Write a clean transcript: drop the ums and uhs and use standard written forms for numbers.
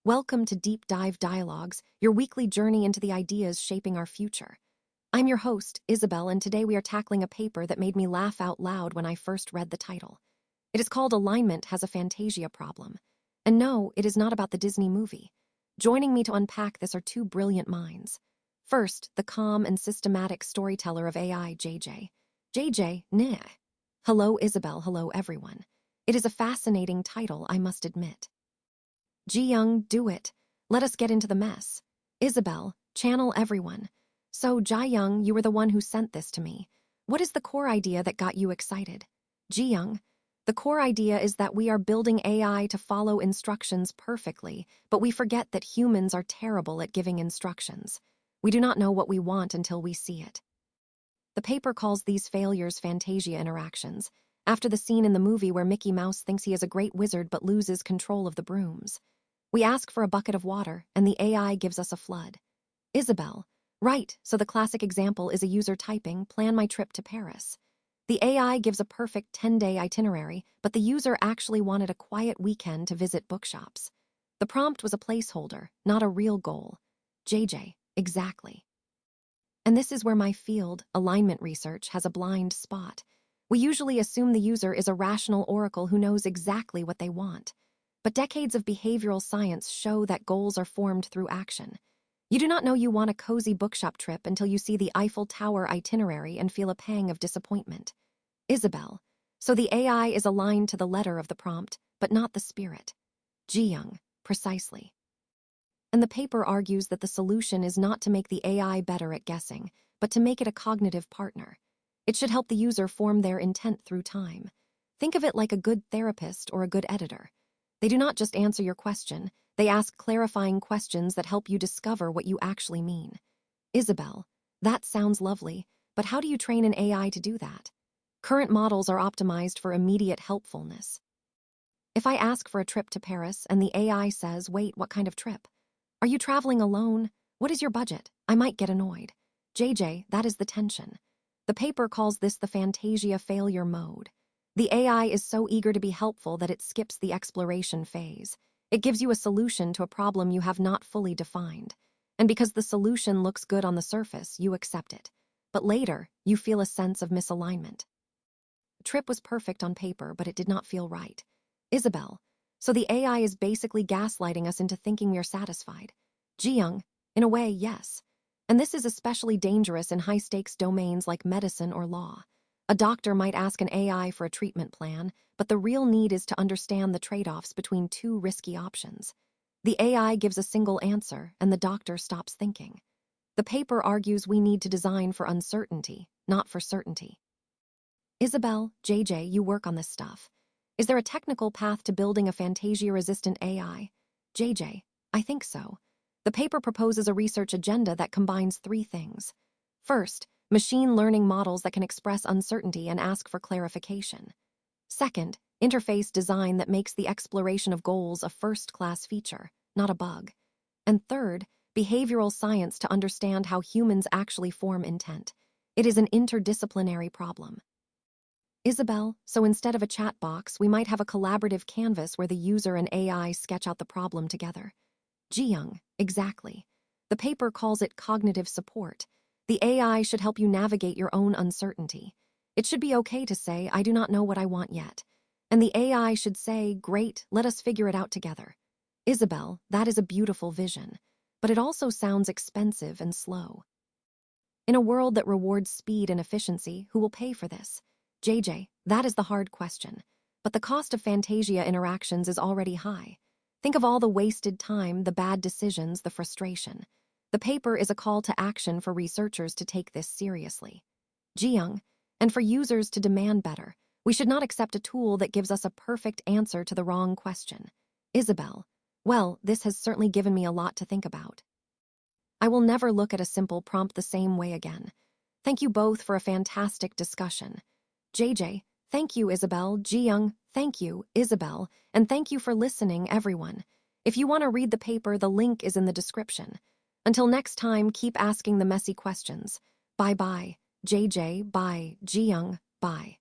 Welcome to Deep Dive Dialogues, your weekly journey into the ideas shaping our future. I'm your host, Isabel, and today we are tackling a paper that made me laugh out loud when I first read the title. It is called Alignment Has a Fantasia Problem. And no, it is not about the Disney movie. Joining me to unpack this are two brilliant minds. First, the calm and systematic storyteller of AI, JJ. JJ, nah. Hello, Isabel, hello, everyone. It is a fascinating title, I must admit. Ji-young, do it. Let us get into the mess. Isabel, channel everyone. So, Ji-young, you were the one who sent this to me. What is the core idea that got you excited? Ji-young, the core idea is that we are building AI to follow instructions perfectly, but we forget that humans are terrible at giving instructions. We do not know what we want until we see it. The paper calls these failures Fantasia interactions, after the scene in the movie where Mickey Mouse thinks he is a great wizard but loses control of the brooms. We ask for a bucket of water, and the AI gives us a flood. Isabel, right, so the classic example is a user typing, plan my trip to Paris. The AI gives a perfect 10-day itinerary, but the user actually wanted a quiet weekend to visit bookshops. The prompt was a placeholder, not a real goal. JJ, exactly. And this is where my field, alignment research, has a blind spot. We usually assume the user is a rational oracle who knows exactly what they want. But decades of behavioral science show that goals are formed through action. You do not know you want a cozy bookshop trip until you see the Eiffel Tower itinerary and feel a pang of disappointment. Isabel, so the AI is aligned to the letter of the prompt, but not the spirit. Ji-young, precisely. And the paper argues that the solution is not to make the AI better at guessing, but to make it a cognitive partner. It should help the user form their intent through time. Think of it like a good therapist or a good editor. They do not just answer your question, they ask clarifying questions that help you discover what you actually mean. Isabel, that sounds lovely, but how do you train an AI to do that? Current models are optimized for immediate helpfulness. If I ask for a trip to Paris and the AI says, wait, what kind of trip? Are you traveling alone? What is your budget? I might get annoyed. JJ, that is the tension. The paper calls this the Fantasia failure mode. The AI is so eager to be helpful that it skips the exploration phase. It gives you a solution to a problem you have not fully defined. And because the solution looks good on the surface, you accept it. But later, you feel a sense of misalignment. The trip was perfect on paper, but it did not feel right. Isabel, so the AI is basically gaslighting us into thinking we are satisfied. Ji-young, in a way, yes. And this is especially dangerous in high-stakes domains like medicine or law. A doctor might ask an AI for a treatment plan, but the real need is to understand the trade-offs between two risky options. The AI gives a single answer, and the doctor stops thinking. The paper argues we need to design for uncertainty, not for certainty. Isabel, JJ, you work on this stuff. Is there a technical path to building a Fantasia-resistant AI? JJ, I think so. The paper proposes a research agenda that combines three things. First, machine learning models that can express uncertainty and ask for clarification. Second, interface design that makes the exploration of goals a first-class feature, not a bug. And third, behavioral science to understand how humans actually form intent. It is an interdisciplinary problem. Isabel, so instead of a chat box, we might have a collaborative canvas where the user and AI sketch out the problem together. Ji-young, exactly. The paper calls it cognitive support. The AI should help you navigate your own uncertainty. It should be okay to say, I do not know what I want yet. And the AI should say, great, let us figure it out together. Isabel, that is a beautiful vision. But it also sounds expensive and slow. In a world that rewards speed and efficiency, who will pay for this? JJ, that is the hard question. But the cost of Fantasia interactions is already high. Think of all the wasted time, the bad decisions, the frustration. The paper is a call to action for researchers to take this seriously. Ji-young, and for users to demand better. We should not accept a tool that gives us a perfect answer to the wrong question. Isabel, well, this has certainly given me a lot to think about. I will never look at a simple prompt the same way again. Thank you both for a fantastic discussion. JJ, thank you, Isabel. Ji-young, thank you, Isabel. And thank you for listening, everyone. If you want to read the paper, the link is in the description. Until next time, keep asking the messy questions. Bye-bye. JJ, bye. Ji-young, bye.